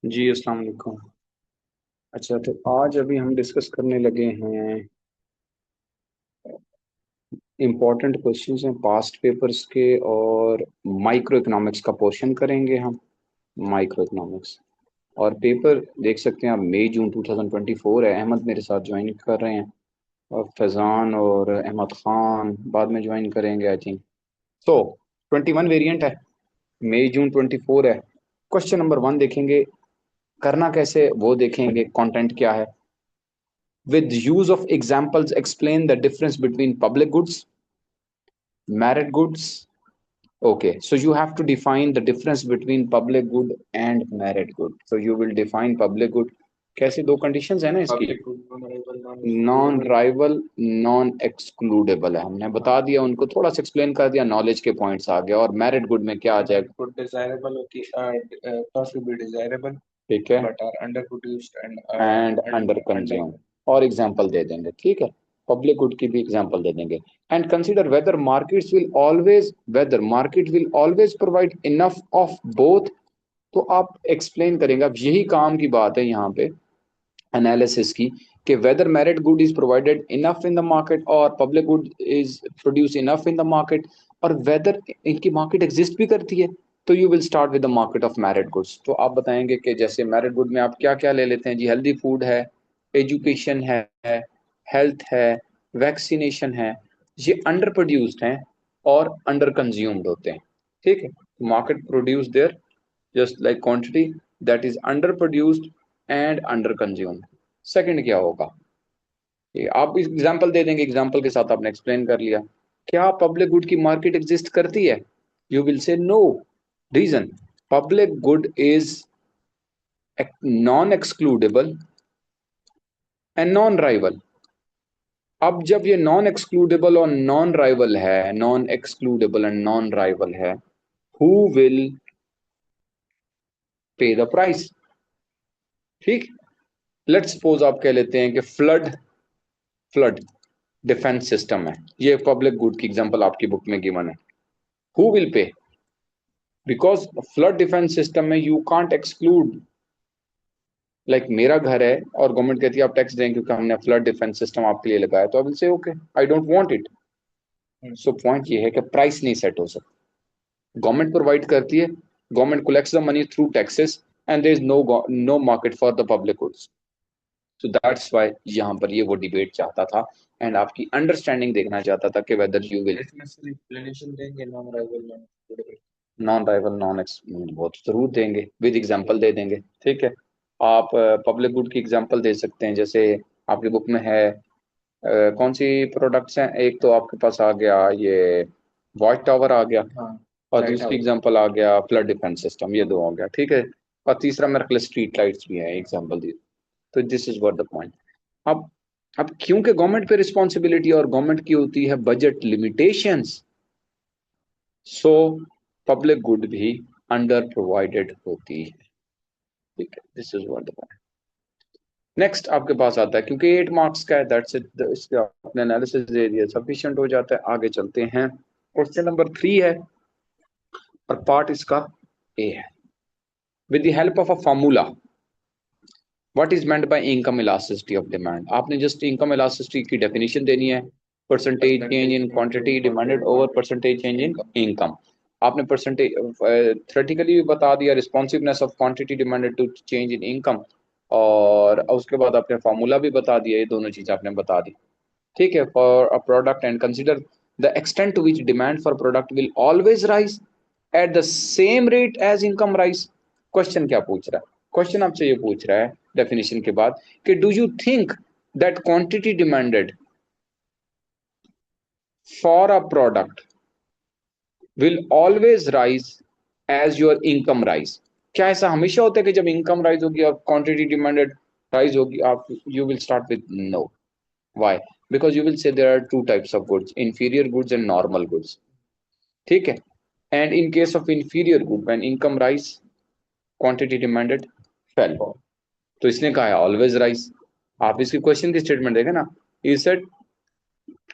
जी अस्सलाम वालेकुम। अच्छा, तो आज अभी हम डिस्कस करने लगे हैं, इम्पोर्टेंट क्वेश्चंस हैं पास्ट पेपर्स के, और माइक्रो इकोनॉमिक्स का पोर्शन करेंगे हम। माइक्रो इकोनॉमिक्स और पेपर देख सकते हैं आप, मई जून 2024 है। अहमद मेरे साथ ज्वाइन कर रहे हैं, और फैज़ान और अहमद खान बाद में ज्वाइन करेंगे आई थिंक। तो 21 वेरिएंट है, मई जून 24 है। क्वेश्चन नंबर 1 देखेंगे, करना कैसे वो देखेंगे, कंटेंट क्या है। With use of examples, explain the difference between public goods, merit goods. Okay, so you have to define the difference between public good and merit good. So you will define public good. कैसे, दो conditions है ना इसकी, non rival non excludable है, हमने बता दिया उनको, थोड़ा सा एक्सप्लेन कर दिया, नॉलेज के पॉइंट्स आ गए। और मेरिट गुड में क्या आ जाएगा, गुड डिजायरेबल होती है, पॉसिबल डिजायरेबल, ठीक है, but are under produced and under consume. और एग्जांपल दे देंगे, ठीक है, पब्लिक गुड की भी एग्जांपल दे देंगे। And consider whether market will always provide enough of both. तो आप एक्सप्लेन करेंगे, अब यही काम की बात है यहाँ पे एनालिसिस की, कि whether merit good is provided enough in the market और public good is produce enough in the market, और वेदर इनकी मार्केट एग्जिस्ट भी करती है। तो you will start with the market of merit goods. तो आप बताएंगे कि जैसे मेरिट गुड में आप क्या क्या ले लेते हैं जी, हेल्दी फूड है, एजुकेशन है, हेल्थ है, वैक्सीनेशन है। ये अंडर प्रोड्यूस्ड हैं और अंडर कंज्यूम्ड होते हैं, ठीक है। Market produce their just like quantity, that is under produced and under consumed. Second क्या होगा, ये आप एग्जांपल दे देंगे, एग्जांपल के साथ आपने एक्सप्लेन कर लिया। क्या पब्लिक गुड की मार्केट एग्जिस्ट करती है, you will say no. Reason, public good is non excludable and non rival. अब जब ये नॉन एक्सक्लूडेबल और नॉन राइवल है, non excludable and non rival है, who will pay the price, ठीक। लेट्स सपोज आप कह लेते हैं कि फ्लड फ्लड डिफेंस सिस्टम है, ये पब्लिक गुड की एग्जांपल आपकी बुक में गिवन है। हु विल पे, बिकॉज फ्लड डिफेंस सिस्टम में यू कांट एक्सक्लूड, लाइक मेरा घर है और गवर्नमेंट कहती है आप टैक्स दें क्योंकि हमने फ्लड डिफेंस सिस्टम आपके लिए लगाया, तो I will say okay, I don't want it. So point ये है कि प्राइस नहीं सेट हो सकता, गवर्नमेंट प्रोवाइड करती है, government collects the money through taxes, and there is no market for the public goods. So that's why यहाँ पर ये वो डिबेट चाहता था, एंड आपकी अंडरस्टैंडिंग देखना चाहता था कि वेदर यू विल, इसमें सिर्फ एक्सप्लेनेशन देंगे, नॉन राइवल नॉन एक्स, वो तो जरूर देंगे, विद एग्जांपल दे देंगे, ठीक है। आप पब्लिक गुड की एग्जांपल दे सकते हैं, जैसे आपकी बुक में है, कौन सी प्रोडक्ट्स हैं, एक तो आपके पास आ गया ये वॉच टावर आ गया, हाँ, और दूसरी एग्जांपल आ गया फ्लड डिफेंस सिस्टम, ये दो हो गया, ठीक है। और तीसरा मेरे ख्याल स्ट्रीट लाइट्स भी है एग्जांपल दी। तो this is what the point. अब अब क्योंकि गवर्नमेंट पे रिस्पॉन्सिबिलिटी और गवर्नमेंट की होती है budget limitations, so public good भी अंडर प्रोवाइडेड होती है, ठीक है। This is what the point. Next आपके पास आता है, क्योंकि 8 मार्क्स का है, दैट्स इट, इसका अपने एनालिसिस दे दिया, सफिशिएंट हो जाता है। आगे चलते हैं, क्वेश्चन नंबर 3 है, और पार्ट इसका ए है। With the help of a formula, what is meant by income elasticity of demand. आपने जस्ट इनकम इलास्टिसिटी की डेफिनेशन देनी है, percentage change in quantity demanded over percentage change in income. आपने percentage theoretically भी बता दिया, responsiveness of quantity demanded to change in income, और उसके बाद आपने फार्मूला भी बता दिया, ये दोनों चीजें आपने बता दी, ठीक है। For a product and consider the extent to which demand for product will always rise at the same rate as income rise. Question क्या पूछ रहा है, क्वेश्चन आपसे ये पूछ रहा है डेफिनेशन के बाद कि do you think that quantity demanded for a product will always rise as your income rise. क्या ऐसा हमेशा होता है कि जब इनकम राइज होगी और क्वांटिटी डिमांडेड राइज होगी, आप you will start with no. Why, because you will say there are two types of goods, inferior goods and normal goods, ठीक है। And in case of inferior good when income rise quantity demanded fell, तो इसने कहा है always rise. आप इसकी question की statement देखें ना, he said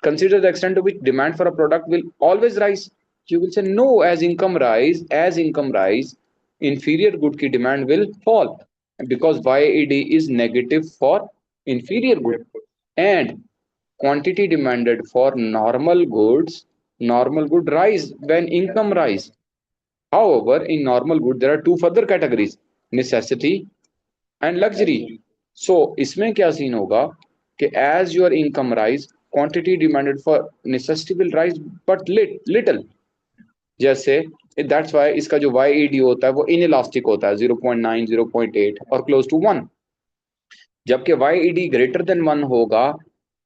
consider the extent to which demand for a product will always rise, you will say no, as income rise inferior good की demand will fall। because YED is negative for inferior good, and quantity demanded for normal goods, normal good rise when income rise. However, in normal good there are two further categories, necessity and luxury. So इसमें क्या scene होगा कि as your income rise, quantity demanded for necessity will rise but little. जैसे that's why इसका जो YED होता है वो इनइलास्टिक होता है, 0.9, 0.8 और क्लोज टू 1, जबकि YED ग्रेटर देन 1 होगा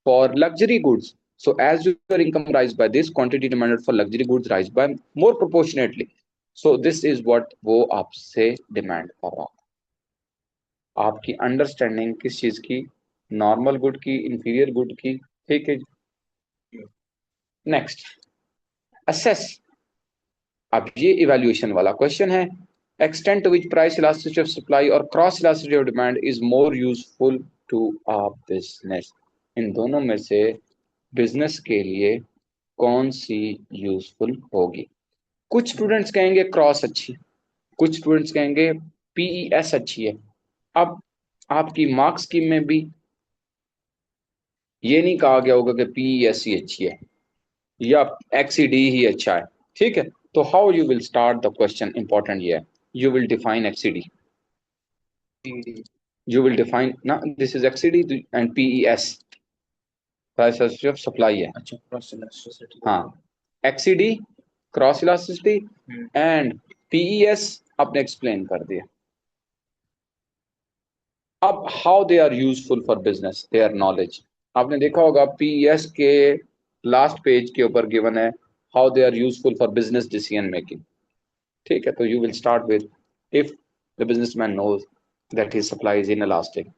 for luxury goods. So as your income rise by this, quantity demanded for luxury goods rise by more proportionately. So this is what वो आपसे डिमांड कर रहा है. आपकी अंडरस्टैंडिंग किस चीज की, नॉर्मल गुड की, इंफीरियर गुड की. ठीक है. Next, assess. अब ये इवैल्यूएशन वाला क्वेश्चन है. Extent to which price elasticity of supply और cross elasticity of demand is more useful to a business. इन दोनों में से बिजनेस के लिए कौन सी यूजफुल होगी? कुछ स्टूडेंट्स कहेंगे क्रॉस अच्छी, कुछ स्टूडेंट्स कहेंगे पीईएस अच्छी है. अब आपकी मार्क्स स्कीम में भी ये नहीं कहा गया होगा कि पीईएस ही अच्छी है या एक्सीडी ही अच्छा है. ठीक है. तो how you will start the question, important ये है. You will define XED, you will define ना, this is XCD and PES, price elasticity of supply है. अच्छा, क्रॉस इलास्टिसिटी. हाँ, XCD cross elasticity and PES आपने एक्सप्लेन कर दिया. अब how they are useful for business, their knowledge. आपने देखा होगा PES के लास्ट पेज के ऊपर गिवन है how they are useful for business decision making. ठीक है. तो you will start with, if the businessman knows that his supply is inelastic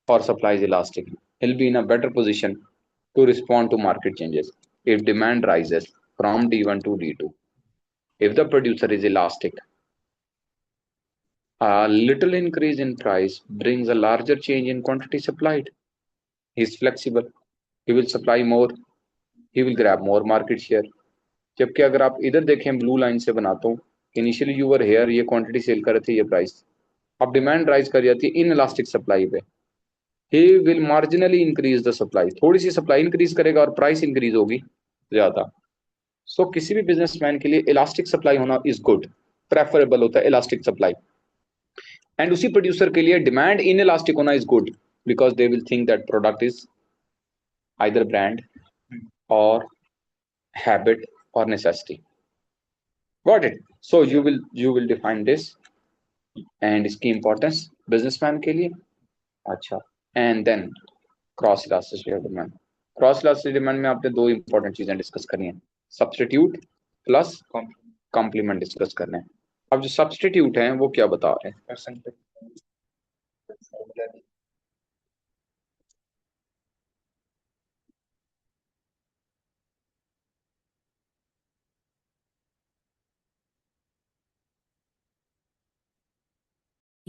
or supply is elastic, he'll be in a better position to respond to market changes. If demand rises from D1 to D2, if the producer is elastic, a little increase in price brings a larger change in quantity supplied. He is flexible, he will supply more, he will grab more market share. जबकि अगर आप इधर देखें, blue line से बनाता हूँ, initially you were hair, ये quantity sell कर रहे थे, ये प्राइस. अब डिमांड राइज कर जाती है इन इलास्टिक सप्लाई पे, he will marginally increase the supply, थोड़ी सी सप्लाई इंक्रीज करेगा और प्राइस इंक्रीज होगी ज्यादा. सो किसी भी बिजनेसमैन के लिए इलास्टिक सप्लाई होना इज गुड, प्रेफरेबल होता है इलास्टिक सप्लाई. एंड उसी प्रोड्यूसर के लिए डिमांड इन इलास्टिक होना is good, because they will think that product is either brand और हैबिट और necessity. Got it. So you will define this and इसकी importance businessman के लिए. अच्छा. And then cross elasticity of demand. Cross elasticity demand में आपने दो important चीजें डिस्कस करनी है, सब्स्टिट्यूट प्लस कॉम्प्लीमेंट डिस्कस करने हैं. अब जो सब्स्टिट्यूट हैं वो क्या बता रहे हैं?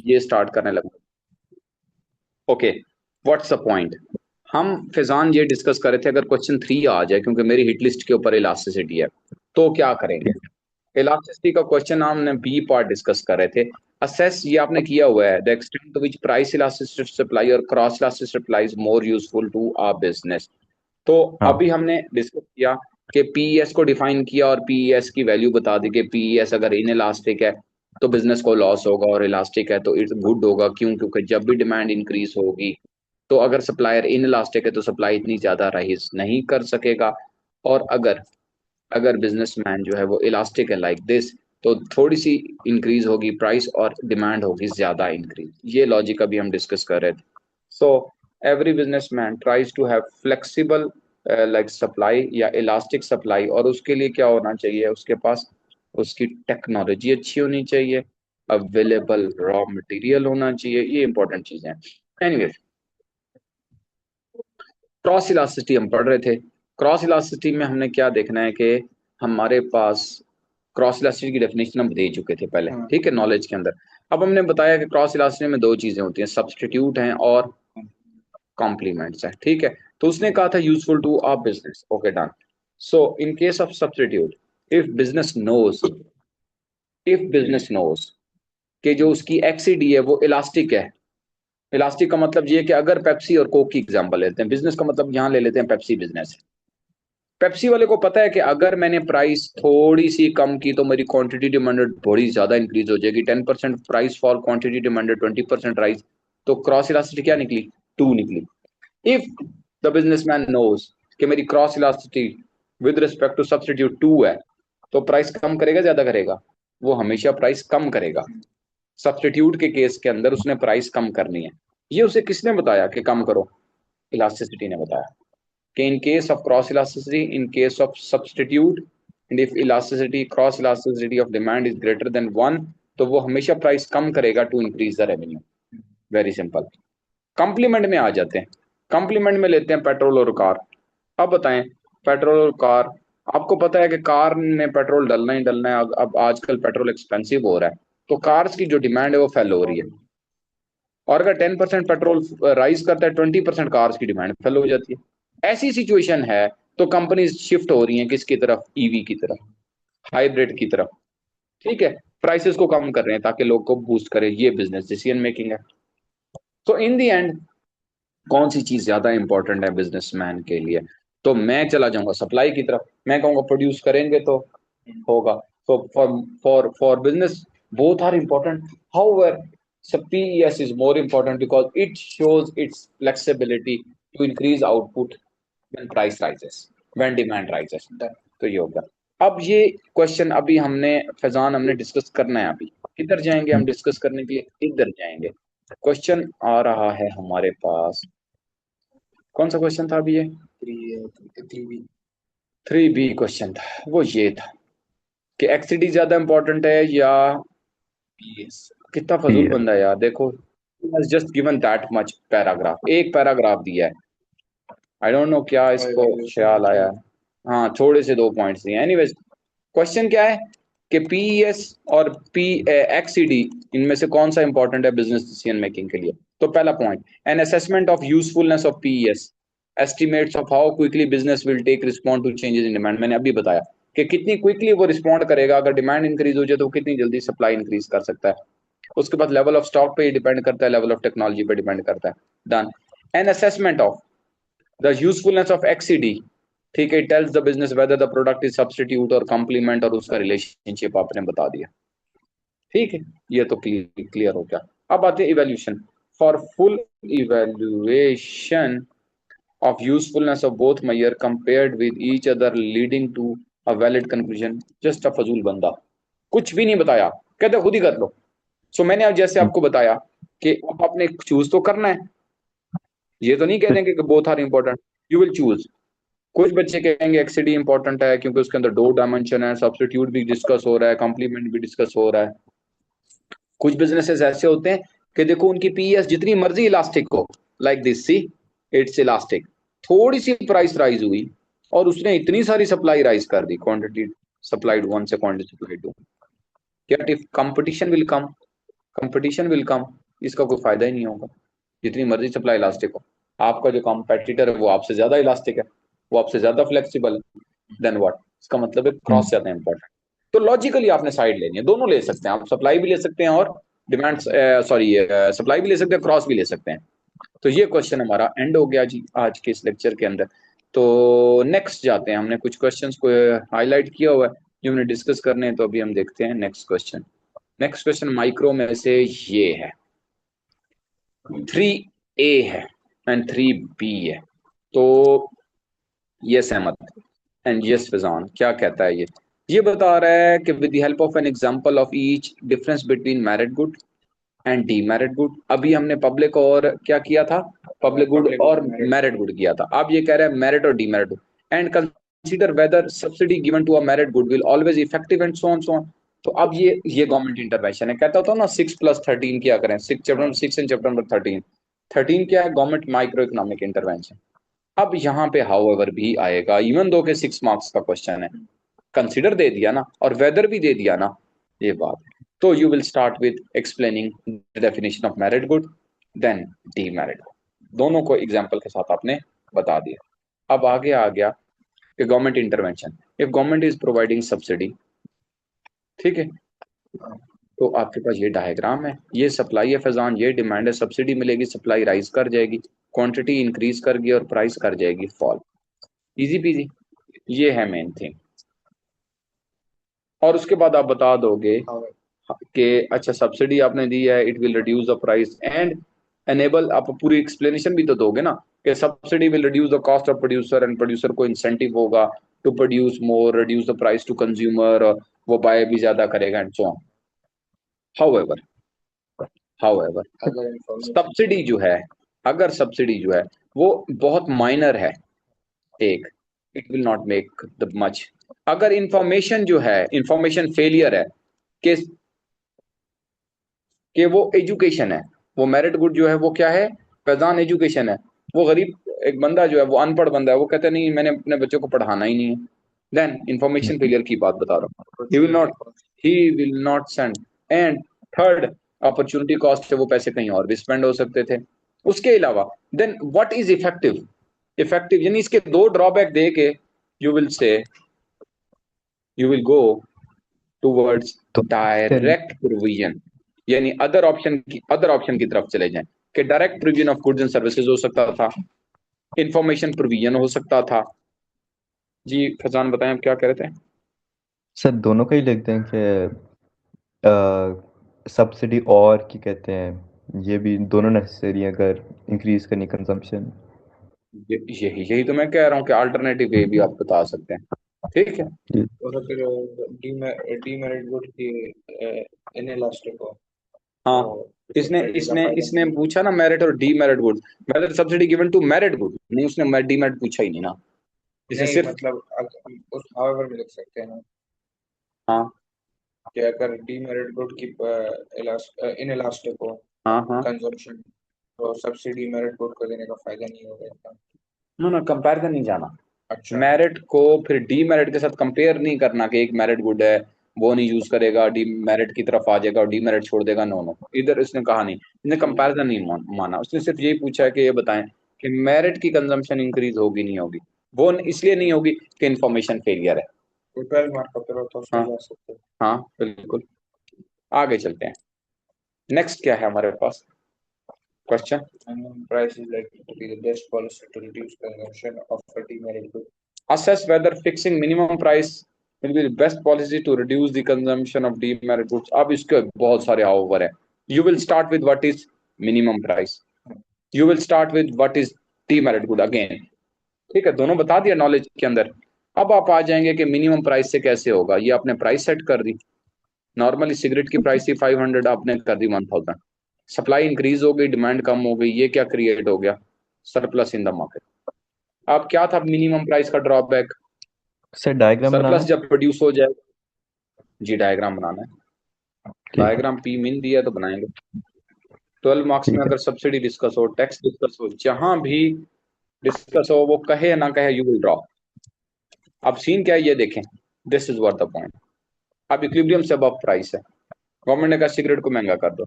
ये स्टार्ट करने लगा. Okay, what's the point. हम फिजान ये डिस्कस कर रहे थे, अगर क्वेश्चन 3 आ जाए, क्योंकि मेरी हिट लिस्ट के ऊपर इलास्टिसिटी है, तो क्या करेंगे. इलास्टिसिटी का क्वेश्चन हमने बी पार्ट डिस्कस कर रहे थे. असेस ये आपने किया हुआ है, the extent to which price elasticity of supply और cross elasticity supply is more useful to a business. तो अभी हमने डिस्कस किया कि पीईएस को डिफाइन किया और पीईएस की वैल्यू बता दी कि पीईएस अगर इन इलास्टिक है तो बिजनेस को लॉस होगा और इलास्टिक है तो इट्स गुड होगा. क्यों? क्योंकि जब भी डिमांड इंक्रीज होगी तो अगर सप्लायर इन इलास्टिक है तो सप्लाई इतनी ज्यादा राइज नहीं कर सकेगा, और अगर अगर बिजनेसमैन जो है वो इलास्टिक है लाइक दिस, तो थोड़ी सी इंक्रीज होगी प्राइस और डिमांड होगी ज्यादा इंक्रीज. ये लॉजिक अभी हम डिस्कस कर रहे थे. So every businessman tries to have flexible like supply या इलास्टिक सप्लाई, और उसके लिए क्या होना चाहिए उसके पास, उसकी टेक्नोलॉजी अच्छी होनी चाहिए, अवेलेबल रॉ मटेरियल होना चाहिए. ये इंपॉर्टेंट चीजें हैं. एनीवे, क्रॉस इलास्टिसिटी हम पढ़ रहे थे. क्रॉस इलास्टिसिटी में हमने क्या देखना है कि हमारे पास क्रॉस इलास्टिसिटी की डेफिनेशन हम दे चुके थे पहले. ठीक है, नॉलेज के अंदर. अब हमने बताया कि क्रॉस इलास्टिसिटी में दो चीजें होती हैं, सब्स्टिट्यूट हैं और कॉम्प्लीमेंट्स हैं. ठीक है. तो उसने कहा था useful to our business. Okay, done. So in case of substitute, if business knows कि जो उसकी एक्सीडी है वो इलास्टिक है, इलास्टिक का मतलब ये है कि अगर पेप्सी और कोक की एग्जांपल लेते हैं, बिजनेस का मतलब यहां ले लेते हैं पेप्सी बिजनेस। पेप्सी वाले को पता है कि अगर मैंने प्राइस थोड़ी सी कम की तो मेरी क्वांटिटी डिमांडेड बड़ी ज्यादा इंक्रीज हो जाएगी। 10% price for quantity demanded 20% rise, तो क्रॉस इलास्टिसिटी क्या निकली? 2 निकली। इफ द बिजनेसमैन नोज कि मेरी cross elasticity with respect to substitute 2 है, तो प्राइस कम करेगा ज्यादा करेगा? वो हमेशा प्राइस कम करेगा। सब्सटीट्यूट के केस के अंदर उसने प्राइस कम करनी है। ये उसे किसने बताया कि कम करो? इलास्टिसिटी ने बताया कि in case of cross elasticity, in case of substitute, and if elasticity cross elasticity of demand is greater than 1, तो वो हमेशा प्राइस कम करेगा to increase the revenue. Very simple. Complement में आ जाते हैं। कॉम्प्लीमेंट में लेते हैं पेट्रोल और कार। अब बताएं, पेट्रोल और कार, आपको पता है कि कार में पेट्रोल डलना ही डलना है। अब आजकल पेट्रोल एक्सपेंसिव हो रहा है, तो कार्स की जो डिमांड है वो फेल हो रही है। और अगर 10% पेट्रोल राइज करता है, 20% कार्स की डिमांड फेल हो जाती है। ऐसी सिचुएशन है तो कंपनीज शिफ्ट हो रही हैं किसकी तरफ? ईवी की तरफ, हाइब्रिड की तरफ। ठीक है, प्राइसेस को कम कर रहे हैं ताकि लोग को बूस्ट करे। ये बिजनेस डिसीजन मेकिंग है। तो इन दी एंड कौन सी चीज ज्यादा इंपॉर्टेंट है बिजनेसमैन के लिए? तो मैं चला जाऊंगा सप्लाई की तरफ। मैं कहूंगा प्रोड्यूस करेंगे तो होगा। तो for business both are important. However, so PES is more important because it shows its flexibility to increase output when price rises, when demand rises. तो ये होगा। अब ये क्वेश्चन अभी हमने फैजान हमने डिस्कस करना है। अभी किधर जाएंगे हम डिस्कस करने के लिए? इधर जाएंगे। क्वेश्चन आ रहा है हमारे पास। कौन सा क्वेश्चन था अभी ये? 3B क्वेश्चन था। वो ये था कि एक्सडी ज्यादा इंपॉर्टेंट है या पीएस? कितना फजूल बंदा है यार। देखो, just given that much paragraph, एक पैराग्राफ दिया है। आई डोंट नो क्या इसको ख्याल आया। हाँ, थोड़े से 2 पॉइंट्स दिए। एनीवेज, क्वेश्चन क्या है कि पीएस और पी एक्सईडी इनमें से कौन सा इंपॉर्टेंट है बिजनेस डिसीजन मेकिंग के लिए? तो पहला point, an assessment of usefulness of PS estimates of how quickly business will take respond to changes in demand. मैंने अभी बताया कि कितनी क्विकली वो रिस्पॉन्ड करेगा। अगर डिमांड इंक्रीज हो जाए तो कितनी जल्दी सप्लाई इंक्रीज कर सकता है। उसके बाद लेवल ऑफ स्टॉक पे डिपेंड करता है, लेवल ऑफ टेक्नोलॉजी पे डिपेंड करता है। Done. An assessment of the usefulness of XED, ठीक है, tells the business whether the product is substitute और कॉम्प्लीमेंट, और उसका रिलेशनशिप आपने बता दिया। ठीक है, ये तो क्लियर हो गया। अब आते हैं evaluation. For full evaluation of usefulness of both measure compared with each other leading to a valid conclusion, just a फजूल बंदा, कुछ भी नहीं बताया, कहते खुद ही कर लो। सो मैंने अब जैसे आपको बताया कि अब आपने चूज तो करना है। ये तो नहीं कह देंगे कि both are important, you will choose. कुछ बच्चे कहेंगे एक्सडी इंपॉर्टेंट है क्योंकि उसके अंदर 2 डायमेंशन है, सब्स्टिट्यूट भी डिस्कस हो रहा है, कॉम्प्लीमेंट भी डिस्कस हो रहा है। कुछ बिजनेसेस ऐसे होते हैं कि देखो उनकी पीएस जितनी मर्जी इलास्टिक हो, like this see, it's elastic. थोड़ी सी प्राइस राइज हुई और उसने इतनी सारी सप्लाई राइज कर दी, क्वांटिटी सप्लाइड 1 से क्वांटिटी सप्लाइड 2। क्या if competition will come, competition will come, इसका कोई फायदा ही नहीं होगा। जितनी मर्जी सप्लाई इलास्टिक हो, आपका जो कॉम्पेटिटर है वो आपसे ज्यादा इलास्टिक है, वो आपसे ज्यादा फ्लेक्सिबल है, देन व्हाट? इसका मतलब है क्रॉस ज्यादा इंपॉर्टेंट। तो लॉजिकली आपने साइड लेनी है। दोनों ले सकते हैं आप, सप्लाई भी ले सकते हैं और डिमांड, सॉरी, सप्लाई भी ले सकते हैं, क्रॉस भी ले सकते हैं। तो ये क्वेश्चन हमारा एंड हो गया जी आज के इस लेक्चर के अंदर। तो नेक्स्ट जाते हैं। हमने कुछ क्वेश्चंस को हाईलाइट किया हुआ है जो हमने डिस्कस करने हैं, तो अभी हम देखते हैं next question. Next question micro में से ये है, 3A है एंड 3B है। तो ये सहमत एंड यस फिजान क्या कहता है ये बता रहा है कि with the help of an example of each difference between merit good and demerit good. अभी हमने पब्लिक और क्या किया था? पब्लिक गुड और मेरिट गुड किया था। अब ये कह रहा है मेरिट और demerit good, and consider whether subsidy given to a merit good will always effective and so on so on. तो अब ये गवर्नमेंट इंटरवेंशन है। कहता होता हूँ ना 6+13 क्या करें, 6 एंड चैप्टर नंबर 13। 13 क्या है? Government micro economic intervention. अब यहाँ पे हाउएवर भी आएगा, इवन दो के 6 मार्क्स का क्वेश्चन है। कंसीडर दे दिया ना और वेदर भी दे दिया ना, ये बात। तो you will start with explaining the definition of merit good, then demerit good. दोनों को एग्जांपल के साथ आपने बता दिया। अब आगे आ गया कि government intervention. If government is providing subsidy, ठीक है, तो आपके पास ये डायग्राम है, ये सप्लाई है फैजान, ये डिमांड है, सब्सिडी मिलेगी, सप्लाई राइज कर जाएगी, क्वांटिटी इंक्रीज कर गई और प्राइस कर जाएगी फॉल। इजी पीजी, ये है मेन थिंग। और उसके बाद आप बता दोगे कि अच्छा सब्सिडी आपने दी है, it will reduce the price and enable, आप पूरी एक्सप्लेनेशन भी तो दोगे ना कि subsidy will reduce the cost of producer and producer को इंसेंटिव होगा to produce more, reduce the price to consumer, वो बाय भी ज्यादा करेगा and so on. However, however subsidy जो है, अगर सब्सिडी जो है वो बहुत माइनर है, एक, it will not make the much. अगर इंफॉर्मेशन जो है, इंफॉर्मेशन फेलियर है कि वो एजुकेशन है, वो मेरिट गुड जो है वो क्या है, फैजान एजुकेशन है। वो गरीब एक बंदा जो है वो अनपढ़ बंदा है, वो कहता है नहीं मैंने अपने बच्चों को पढ़ाना ही नहीं है, देन इंफॉर्मेशन फेलियर की बात बता रहा हूँ, he will not send. And third, opportunity cost है, वो पैसे कहीं और भी स्पेंड हो सकते थे। उसके अलावा then what is effective, effective यानी इसके दो ड्रॉबैक दे के you will say, you will go towards तो डायरेक्ट प्रोविजन, यानी अदर ऑप्शन की तरफ चले जाएं कि direct provision of goods and services हो सकता था, इंफॉर्मेशन प्रोविजन हो सकता था। जी फैजान बताएं आप क्या कह रहे थे। सर दोनों का ही लिखते हैं कि सब्सिडी और क्या कहते हैं, ये भी दोनों नेसेसरी है अगर इंक्रीज करनी कंजम्पशन। यही यही तो मैं कह रहा हूँ कि अल्टरनेटिव वे भी आप बता सकते हैं, ठीक है। तो फिर डीमेरिट गुड की इन इलास्टिक हो हाँ, तो इसने सब्सिडी का इसने फायदा इसने नहीं है। पूछा ना मेरिट और demerit good, whether subsidy given to merit good, नहीं उसने डीमेरिट पूछा ही नहीं ना, इसे नहीं सिर्फ। मतलब उस हाउएवर में लिख सकते हैं ना हाँ कि अगर डीमेरिट गुड की इन इलास्टिक हो हाँ हाँ, कंजम्पशन, तो सब्सिडी मेरिट गुड को देने का फायदा नहीं होगा इतना। नो नो कंपैरिजन नहीं जाना, अच्छा। मेरिट को फिर डीमेरिट के साथ कंपेयर नहीं करना कि एक मेरिट गुड है वो नहीं यूज करेगा, डी मेरिट की तरफ आ जाएगा और डीमेरिट छोड़ देगा, नो नो, इधर इसने कहा नहीं, इसने कंपैरिजन नहीं माना, उसने सिर्फ यही पूछा है कि ये बताएं कि मेरिट की कंजम्पशन इंक्रीज होगी नहीं होगी, वो इसलिए नहीं होगी कि इंफॉर्मेशन फेलियर है। तो 12 मार्क का पेपर तो उसमें हाँ जा सकते हैं। हाँ बिल्कुल, आगे चलते हैं। नेक्स्ट क्या है हमारे पास question. Minimum price is likely to be the best policy to reduce consumption of a demerit good. Assess whether fixing minimum price will be the best policy to reduce the consumption of demerit goods। अब इसके बहुत सारे however है। You will start with what is minimum price, you will start with what is demerit good again, ठीक है, दोनों बता दिया नॉलेज के अंदर। अब आप आ जाएंगे कि मिनिमम प्राइस से कैसे होगा, ये आपने प्राइस सेट कर दी, नॉर्मली सिगरेट की प्राइस थी 500, आपने कर दी 1000, सप्लाई इंक्रीज हो गई, डिमांड कम हो गई, ये क्या क्रिएट हो गया, सरप्लस इन द मार्केट। अब क्या था मिनिमम प्राइस का ड्रॉबैक, सर डायग्राम बनाना सरप्लस है। जब प्रोड्यूस हो जाए। जी डायग्राम बनाना है, ठीक है। डायग्राम पी मिन दिया तो बनाएंगे। 12 मार्क्स में ठीक है। अगर सब्सिडी डिस्कस हो, टैक्स डिस्कस हो, जहां भी डिस्कस हो, वो कहे या ना कहे यू विल ड्रॉ। अब सीन क्या है ये देखें, this is what the point. अब इक्विलिब्रियम से अब प्राइस है, गवर्नमेंट ने कहा सिगरेट को महंगा कर दो,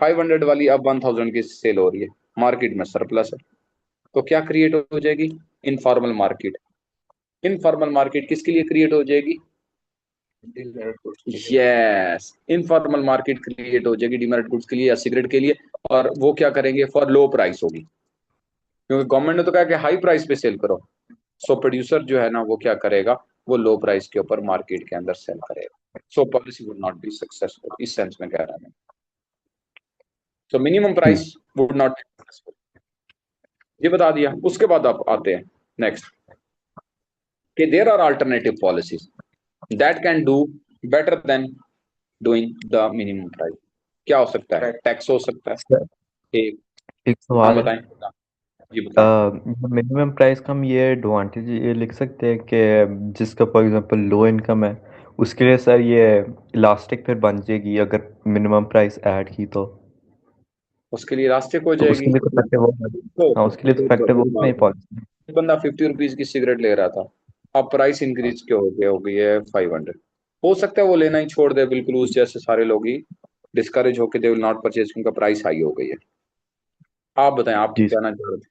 500 वाली अब 1000 की सेल हो रही है, मार्केट में सरप्लस है, तो क्या क्रिएट हो जाएगी, इनफॉर्मल मार्केट। इनफॉर्मल मार्केट किसके लिए क्रिएट हो जाएगी, Demerit goods के लिए। यस, इनफॉर्मल मार्केट क्रिएट हो जाएगी डिमेरिट गुड्स के लिए या सिगरेट के लिए। और वो क्या करेंगे, फॉर लो प्राइस होगी, क्योंकि गवर्नमेंट ने तो कहा कि हाई प्राइस पे सेल करो, सो प्रोड्यूसर जो है ना वो क्या करेगा, वो लो प्राइस के ऊपर मार्केट के अंदर सेल करेगा, so policy would not be successful, इस सेंस में कह रहा हूं। सो मिनिमम ठीक। Price would not be successful, ये बता दिया। उसके बाद आप आते हैं नेक्स्ट कि there are alternative policies that can do better than doing the minimum price. क्या हो सकता है, Correct. टैक्स हो सकता है, सर एक, एक हाँ सवाल है। बताएं, जी बताएं। मिनिमम प्राइस का हम ये एडवांटेज ये लिख सकते हैं कि जिसका फॉर एग्जांपल लो इनकम है उसके लिए सर ये इलास्टिक फिर बन जाएगी अगर मिनिमम प्राइस ऐड की उसके लिए इलास्टिक हो तो जाएगी, उसके लिए तो इफेक्टिव होगा। हाँ उसके लिए तो इफेक्टिव एक होगा बात नहीं है, पॉलिसी। एक बंदा 50 रुपीज की सिगरेट ले रहा था, अब प्राइस इंक्रीज क्यों हो गई है 500, हो सकता है वो लेना ही छोड़ दे बिल्कुल, उस जैसे सारे लोग ही डिस्करेज होकर दे विल नॉट परचेज, उनका प्राइस हाई हो गई है। आप बताएं आप जी क्या ना चाह रहे थे।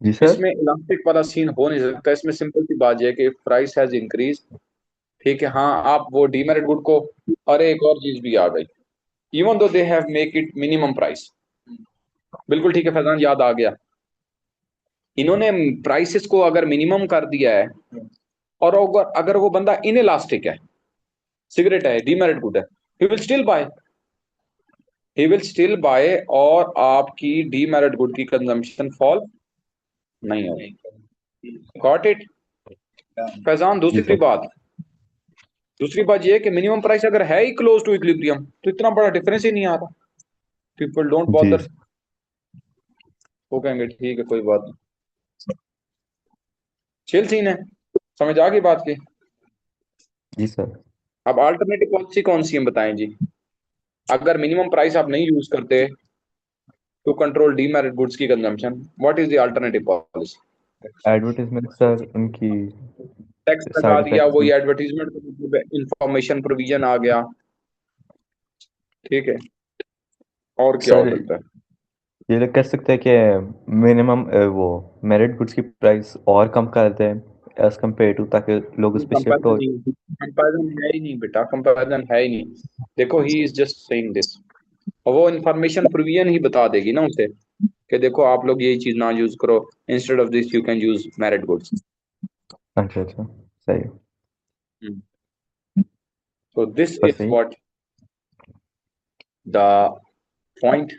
जी सर। इसमें इलास्टिक वाला सीन हो नहीं सकता, इसमें सिंपल सी बात यह है कि प्राइस हैज इंक्रीज ठीक है, हाँ आप वो डीमेरिट गुड को, अरे एक और चीज भी आ गई, even though they have make it minimum price. बिल्कुल ठीक है फैजान, याद आ गया, इन्होंने प्राइसेस को अगर मिनिमम कर दिया है, और अगर अगर वो बंदा इन इलास्टिक है, सिगरेट है, डीमेरिट गुड है, he will still buy, he will still buy, और आपकी डीमेरिट गुड की कंजम्पशन फॉल नहीं होगी। Got it Faizan? जी सर। दूसरी बात ये है कि मिनिमम प्राइस अगर है ही क्लोज टू इक्विलिब्रियम तो इतना बड़ा डिफरेंस ही नहीं आ रहा, पीपल डोंट जी बॉदर, वो कहेंगे ठीक है कोई बात नहीं, चिल सीन है। समझ आ गई बात की? जी सर। अब अल्टरनेटिव पॉलिसी कौन सी है बताएं जी? अगर मिनिमम प्राइस आप नहीं यूज करते टू कंट्रोल डीमेरिट गुड्स की consumption, what is the alternative policy? Advertisement sir उनकी टैक्स लगा साइड दिया, इफेक्ट्स वही भी। एडवर्टीजमेंट इंफॉर्मेशन प्रोविजन आ गया, ठीक है, और क्या हो सर सकता है? ये लोग कर सकते हैं कि मिनिमम वो मेरिट गुड्स की प्राइस और कम कर दें एज कम्पेयर टू, ताकि लोग उस पर शिफ्ट हो। कंपैरिजन है ही नहीं बेटा, कंपैरिजन है ही नहीं। देखो he is just saying this, और वो इंफॉर्मेशन प्रोविजन ही बता देगी ना उसे कि देखो आप लोग यही चीज ना यूज करो, instead of this you can use merit goods. अच्छा अच्छा, सही है। So this बस is सही। what the point